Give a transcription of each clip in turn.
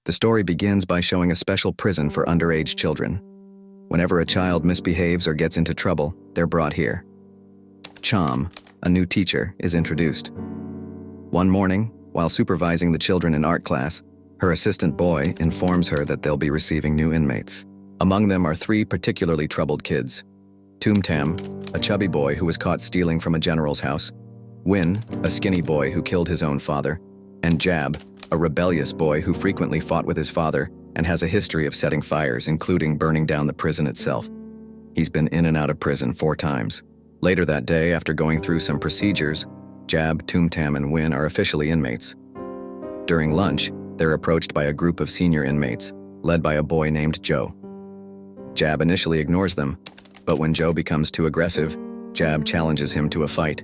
The story begins by showing a special prison for underage children. Whenever a child misbehaves or gets into trouble, they're brought here. Chom, a new teacher, is introduced. One morning, while supervising the children in art class, her assistant boy informs her that they'll be receiving new inmates. Among them are 3 particularly troubled kids. Toomtam, a chubby boy who was caught stealing from a general's house, Win, a skinny boy who killed his own father, and Jab, a rebellious boy who frequently fought with his father and has a history of setting fires, including burning down the prison itself. He's been in and out of prison 4 times. Later that day, after going through some procedures, Jab, Toomtam, and Win are officially inmates. During lunch, they're approached by a group of senior inmates, led by a boy named Joe. Jab initially ignores them, but when Joe becomes too aggressive, Jab challenges him to a fight.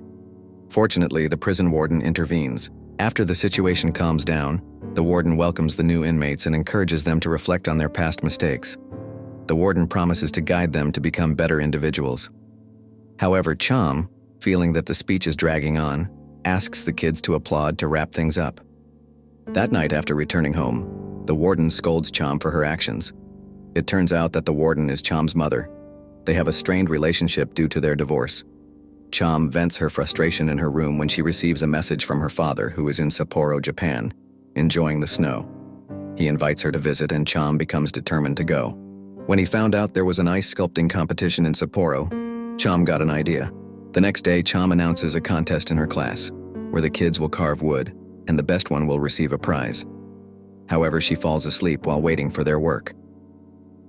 Fortunately, the prison warden intervenes. After the situation calms down, the warden welcomes the new inmates and encourages them to reflect on their past mistakes. The warden promises to guide them to become better individuals. However, Chom, feeling that the speech is dragging on, asks the kids to applaud to wrap things up. That night after returning home, the warden scolds Chom for her actions. It turns out that the warden is Chom's mother. They have a strained relationship due to their divorce. Chom vents her frustration in her room when she receives a message from her father, who is in Sapporo, Japan, enjoying the snow. He invites her to visit and Chom becomes determined to go. When he found out there was an ice sculpting competition in Sapporo, Chom got an idea. The next day, Chom announces a contest in her class, where the kids will carve wood, and the best one will receive a prize. However, she falls asleep while waiting for their work.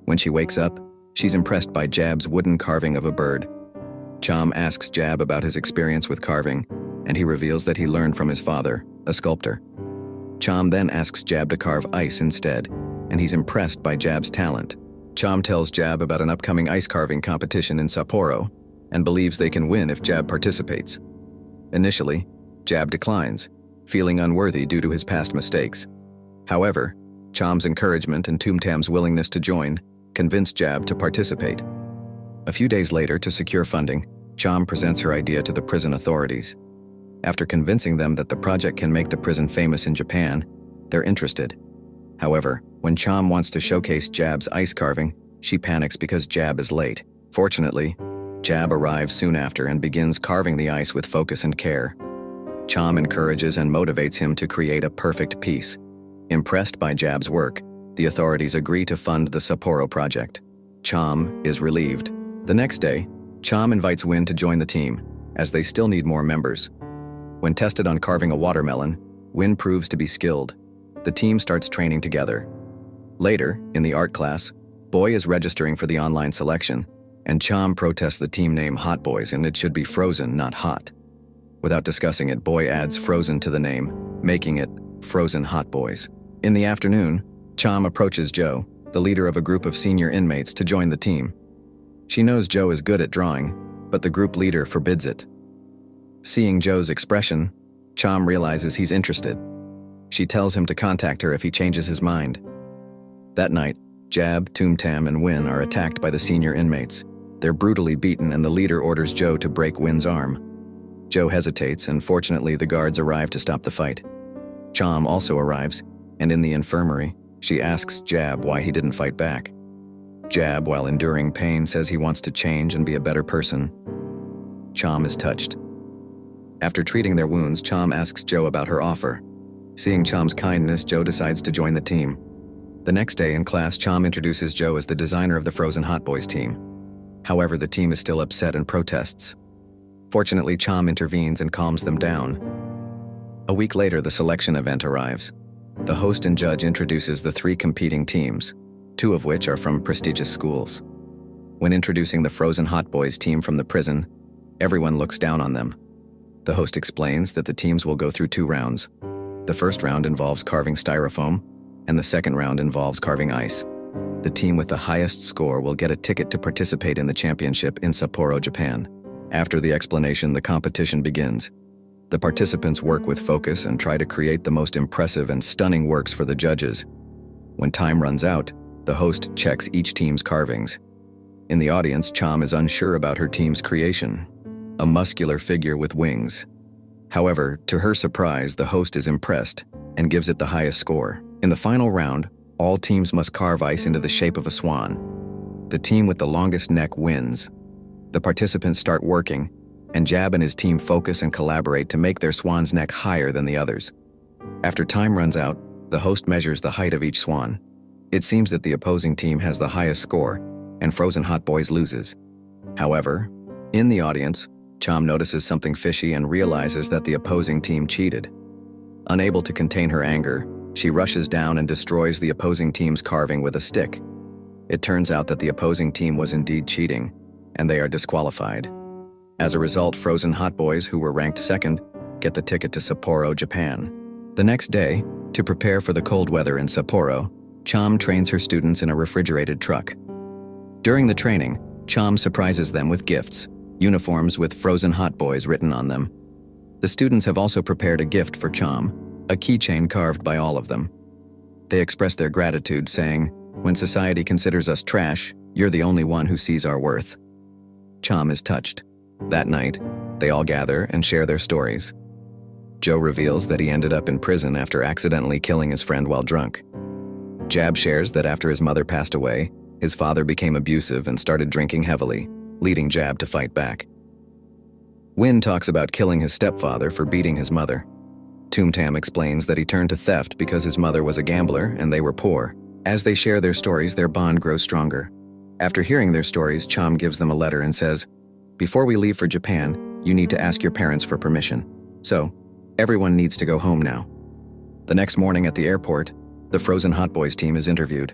When she wakes up, she's impressed by Jab's wooden carving of a bird. Chom asks Jab about his experience with carving, and he reveals that he learned from his father, a sculptor. Chom then asks Jab to carve ice instead, and he's impressed by Jab's talent. Chom tells Jab about an upcoming ice carving competition in Sapporo, and believes they can win if Jab participates. Initially, Jab declines, feeling unworthy due to his past mistakes. However, Chom's encouragement and Toomtam's willingness to join convince Jab to participate. A few days later, to secure funding, Chom presents her idea to the prison authorities. After convincing them that the project can make the prison famous in Japan, they're interested. However, when Chom wants to showcase Jab's ice carving, she panics because Jab is late. Fortunately, Jab arrives soon after and begins carving the ice with focus and care. Chom encourages and motivates him to create a perfect piece. Impressed by Jab's work, the authorities agree to fund the Sapporo project. Chom is relieved. The next day, Chom invites Win to join the team, as they still need more members. When tested on carving a watermelon, Win proves to be skilled. The team starts training together. Later, in the art class, Boy is registering for the online selection, and Chom protests the team name Hot Boys, and it should be Frozen, not Hot. Without discussing it, Boy adds Frozen to the name, making it Frozen Hot Boys. In the afternoon, Chom approaches Joe, the leader of a group of senior inmates, to join the team. She knows Joe is good at drawing, but the group leader forbids it. Seeing Joe's expression, Chom realizes he's interested. She tells him to contact her if he changes his mind. That night, Jab, Toomtam, and Win are attacked by the senior inmates. They're brutally beaten and the leader orders Joe to break Win's arm. Joe hesitates, and fortunately the guards arrive to stop the fight. Chom also arrives, and in the infirmary, she asks Jab why he didn't fight back. Jab, while enduring pain, says he wants to change and be a better person. Chom is touched. After treating their wounds, Chom asks Joe about her offer. Seeing Chom's kindness, Joe decides to join the team. The next day in class, Chom introduces Joe as the designer of the Frozen Hot Boys team. However, the team is still upset and protests. Fortunately, Chom intervenes and calms them down. A week later, the selection event arrives. The host and judge introduces the 3 competing teams, 2 of which are from prestigious schools. When introducing the Frozen Hot Boys team from the prison, everyone looks down on them. The host explains that the teams will go through 2 rounds. The first round involves carving styrofoam, and the second round involves carving ice. The team with the highest score will get a ticket to participate in the championship in Sapporo, Japan. After the explanation, the competition begins. The participants work with focus and try to create the most impressive and stunning works for the judges. When time runs out, the host checks each team's carvings. In the audience, Chom is unsure about her team's creation, a muscular figure with wings. However, to her surprise, the host is impressed and gives it the highest score. In the final round, All teams must carve ice into the shape of a swan. The team with the longest neck wins. The participants start working, and Jab and his team focus and collaborate to make their swan's neck higher than the others. After time runs out, the host measures the height of each swan. It seems that the opposing team has the highest score, and Frozen Hot Boys loses. However, in the audience, Chom notices something fishy and realizes that the opposing team cheated. Unable to contain her anger, she rushes down and destroys the opposing team's carving with a stick. It turns out that the opposing team was indeed cheating, and they are disqualified. As a result, Frozen Hot Boys, who were ranked second, get the ticket to Sapporo, Japan. The next day, to prepare for the cold weather in Sapporo, Chom trains her students in a refrigerated truck. During the training, Chom surprises them with gifts, uniforms with Frozen Hot Boys written on them. The students have also prepared a gift for Chom, a keychain carved by all of them. They express their gratitude, saying, "When society considers us trash, you're the only one who sees our worth." Chom is touched. That night, they all gather and share their stories. Joe reveals that he ended up in prison after accidentally killing his friend while drunk. Jab shares that after his mother passed away, his father became abusive and started drinking heavily, leading Jab to fight back. Win talks about killing his stepfather for beating his mother. Toomtam explains that he turned to theft because his mother was a gambler and they were poor. As they share their stories, their bond grows stronger. After hearing their stories, Chom gives them a letter and says, "Before we leave for Japan, you need to ask your parents for permission. So, everyone needs to go home now." The next morning at the airport, the Frozen Hot Boys team is interviewed.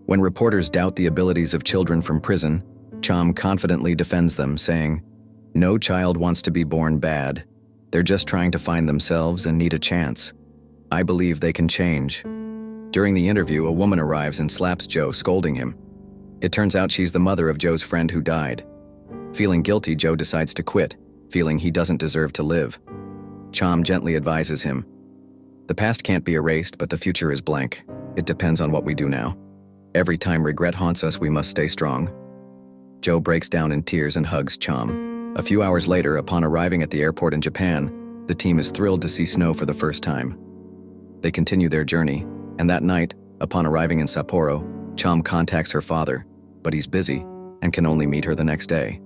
When reporters doubt the abilities of children from prison, Chom confidently defends them, saying, "No child wants to be born bad. They're just trying to find themselves and need a chance. I believe they can change." During the interview, a woman arrives and slaps Joe, scolding him. It turns out she's the mother of Joe's friend who died. Feeling guilty, Joe decides to quit, feeling he doesn't deserve to live. Chom gently advises him, "The past can't be erased, but the future is blank. It depends on what we do now. Every time regret haunts us, we must stay strong." Joe breaks down in tears and hugs Chom. A few hours later, upon arriving at the airport in Japan, the team is thrilled to see snow for the first time. They continue their journey, and that night, upon arriving in Sapporo, Chom contacts her father, but he's busy and can only meet her the next day.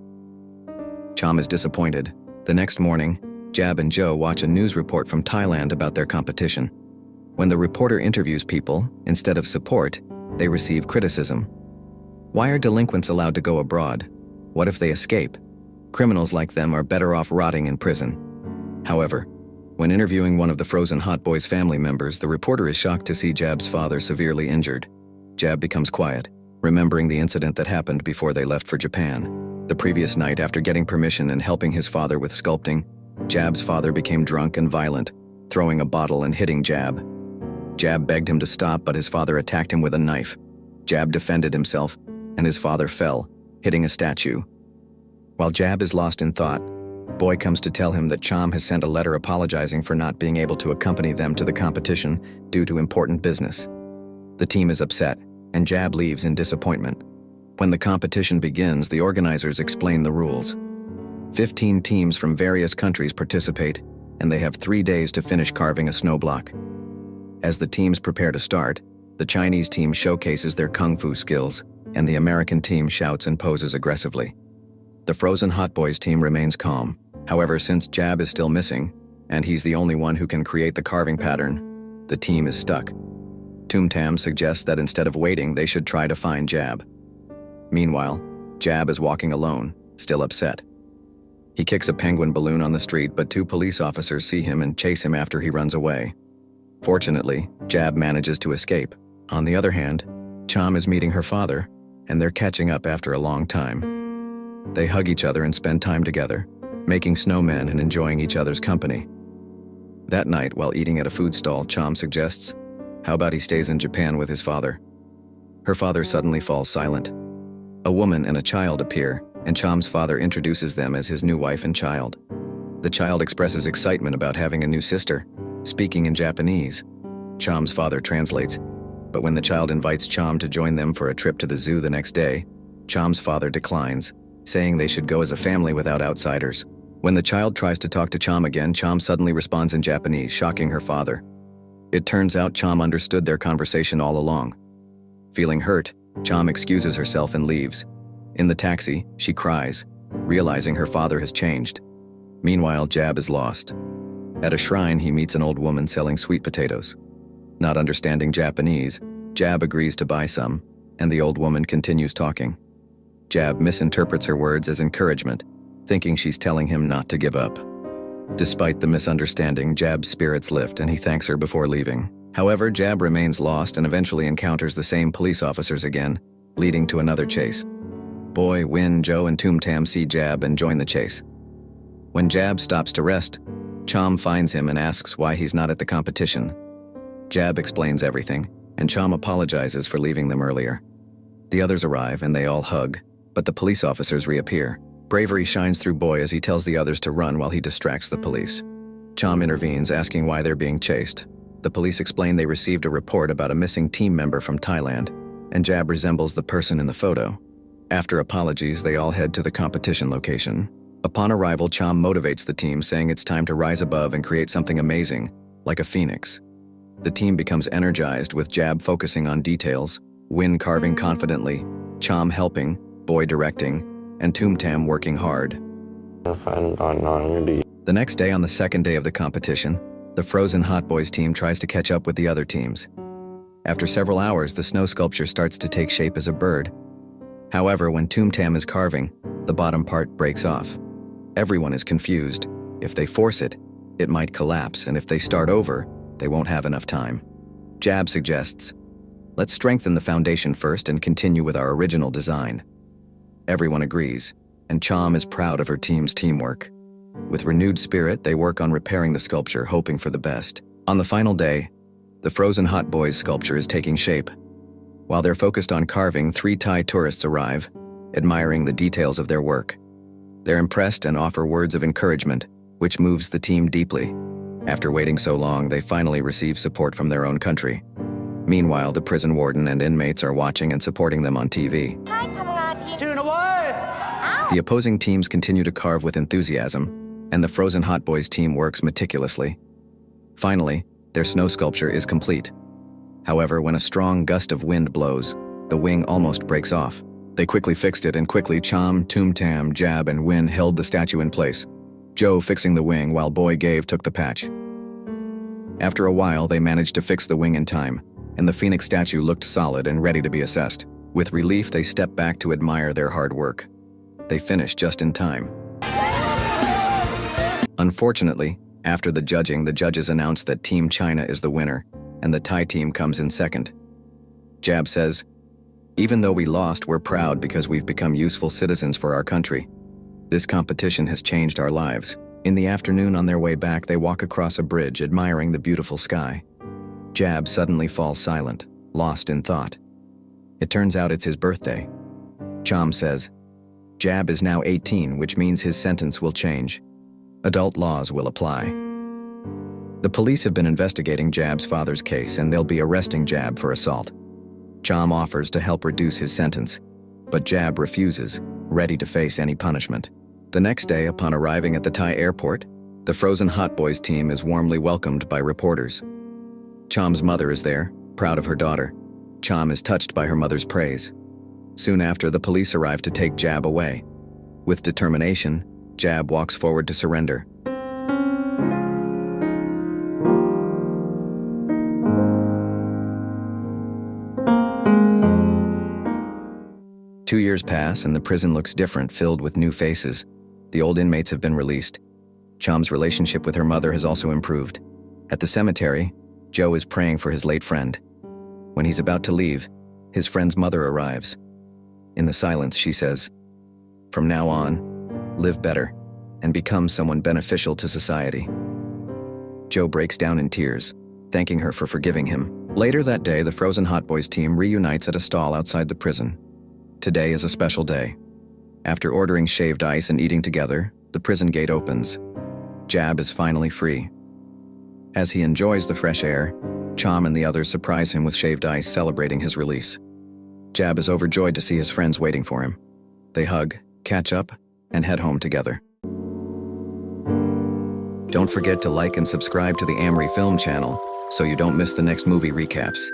Chom is disappointed. The next morning, Jab and Joe watch a news report from Thailand about their competition. When the reporter interviews people, instead of support, they receive criticism. Why are delinquents allowed to go abroad? What if they escape? Criminals like them are better off rotting in prison. However, when interviewing one of the Frozen Hot Boys family members, the reporter is shocked to see Jab's father severely injured. Jab becomes quiet, remembering the incident that happened before they left for Japan. The previous night, after getting permission and helping his father with sculpting, Jab's father became drunk and violent, throwing a bottle and hitting Jab. Jab begged him to stop, but his father attacked him with a knife. Jab defended himself, and his father fell, hitting a statue. While Jab is lost in thought, Boy comes to tell him that Chom has sent a letter apologizing for not being able to accompany them to the competition due to important business. The team is upset, and Jab leaves in disappointment. When the competition begins, the organizers explain the rules. 15 teams from various countries participate, and they have 3 days to finish carving a snow block. As the teams prepare to start, the Chinese team showcases their kung fu skills, and the American team shouts and poses aggressively. The Frozen Hot Boys team remains calm. However, since Jab is still missing, and he's the only one who can create the carving pattern, the team is stuck. Toomtam suggests that instead of waiting, they should try to find Jab. Meanwhile, Jab is walking alone, still upset. He kicks a penguin balloon on the street, but 2 police officers see him and chase him after he runs away. Fortunately, Jab manages to escape. On the other hand, Chom is meeting her father, and they're catching up after a long time. They hug each other and spend time together, making snowmen and enjoying each other's company. That night, while eating at a food stall, Chom suggests, how about he stays in Japan with his father? Her father suddenly falls silent. A woman and a child appear, and Chom's father introduces them as his new wife and child. The child expresses excitement about having a new sister, speaking in Japanese. Chom's father translates, but when the child invites Chom to join them for a trip to the zoo the next day, Chom's father declines, saying they should go as a family without outsiders. When the child tries to talk to Chom again, Chom suddenly responds in Japanese, shocking her father. It turns out Chom understood their conversation all along. Feeling hurt, Chom excuses herself and leaves. In the taxi, she cries, realizing her father has changed. Meanwhile, Jab is lost. At a shrine, he meets an old woman selling sweet potatoes. Not understanding Japanese, Jab agrees to buy some, and the old woman continues talking. Jab misinterprets her words as encouragement, thinking she's telling him not to give up. Despite the misunderstanding, Jab's spirits lift and he thanks her before leaving. However, Jab remains lost and eventually encounters the same police officers again, leading to another chase. Boy, Win, Joe, and Toom Tam see Jab and join the chase. When Jab stops to rest, Chom finds him and asks why he's not at the competition. Jab explains everything, and Chom apologizes for leaving them earlier. The others arrive and they all hug, but the police officers reappear. Bravery shines through Boy as he tells the others to run while he distracts the police. Chom intervenes, asking why they're being chased. The police explain they received a report about a missing team member from Thailand, and Jab resembles the person in the photo. After apologies, they all head to the competition location. Upon arrival, Chom motivates the team, saying it's time to rise above and create something amazing, like a phoenix. The team becomes energized, with Jab focusing on details, Win carving confidently, Chom helping, Boy directing, and Toom Tam working hard. The next day, on the second day of the competition, the Frozen Hot Boys team tries to catch up with the other teams. After several hours, the snow sculpture starts to take shape as a bird. However, when Toom Tam is carving, the bottom part breaks off. Everyone is confused. If they force it, it might collapse, and if they start over, they won't have enough time. Jab suggests, let's strengthen the foundation first and continue with our original design. Everyone agrees, and Chom is proud of her team's teamwork. With renewed spirit, they work on repairing the sculpture, hoping for the best. On the final day, the Frozen Hot Boys sculpture is taking shape. While they're focused on carving, 3 Thai tourists arrive, admiring the details of their work. They're impressed and offer words of encouragement, which moves the team deeply. After waiting so long, they finally receive support from their own country. Meanwhile, the prison warden and inmates are watching and supporting them on TV. The opposing teams continue to carve with enthusiasm, and the Frozen Hot Boys team works meticulously. Finally, their snow sculpture is complete. However, when a strong gust of wind blows, the wing almost breaks off. They quickly fixed it, and quickly Chom, Toom Tam, Jab, and Win held the statue in place, Joe fixing the wing while Boy Gave took the patch. After a while, they managed to fix the wing in time, and the Phoenix statue looked solid and ready to be assessed. With relief, they stepped back to admire their hard work. They finished just in time. Unfortunately, after the judging, the judges announced that Team China is the winner, and the Thai team comes in second. Jab says, even though we lost, we're proud because we've become useful citizens for our country. This competition has changed our lives. In the afternoon, on their way back, they walk across a bridge, admiring the beautiful sky. Jab suddenly falls silent, lost in thought. It turns out it's his birthday. Chom says, Jab is now 18, which means his sentence will change. Adult laws will apply. The police have been investigating Jab's father's case, and they'll be arresting Jab for assault. Chom offers to help reduce his sentence, but Jab refuses, ready to face any punishment. The next day, upon arriving at the Thai airport, the Frozen Hot Boys team is warmly welcomed by reporters. Chom's mother is there, proud of her daughter. Chom is touched by her mother's praise. Soon after, the police arrive to take Jab away. With determination, Jab walks forward to surrender. Two years pass and the prison looks different, filled with new faces. The old inmates have been released. Chom's relationship with her mother has also improved. At the cemetery, Joe is praying for his late friend. When he's about to leave, his friend's mother arrives. In the silence, she says, from now on, live better and become someone beneficial to society. Joe breaks down in tears, thanking her for forgiving him. Later that day, the Frozen Hot Boys team reunites at a stall outside the prison. Today is a special day. After ordering shaved ice and eating together, the prison gate opens. Jab is finally free. As he enjoys the fresh air, Chom and the others surprise him with shaved ice, celebrating his release. Jab is overjoyed to see his friends waiting for him. They hug, catch up, and head home together. Don't forget to like and subscribe to the Amri Film channel so you don't miss the next movie recaps.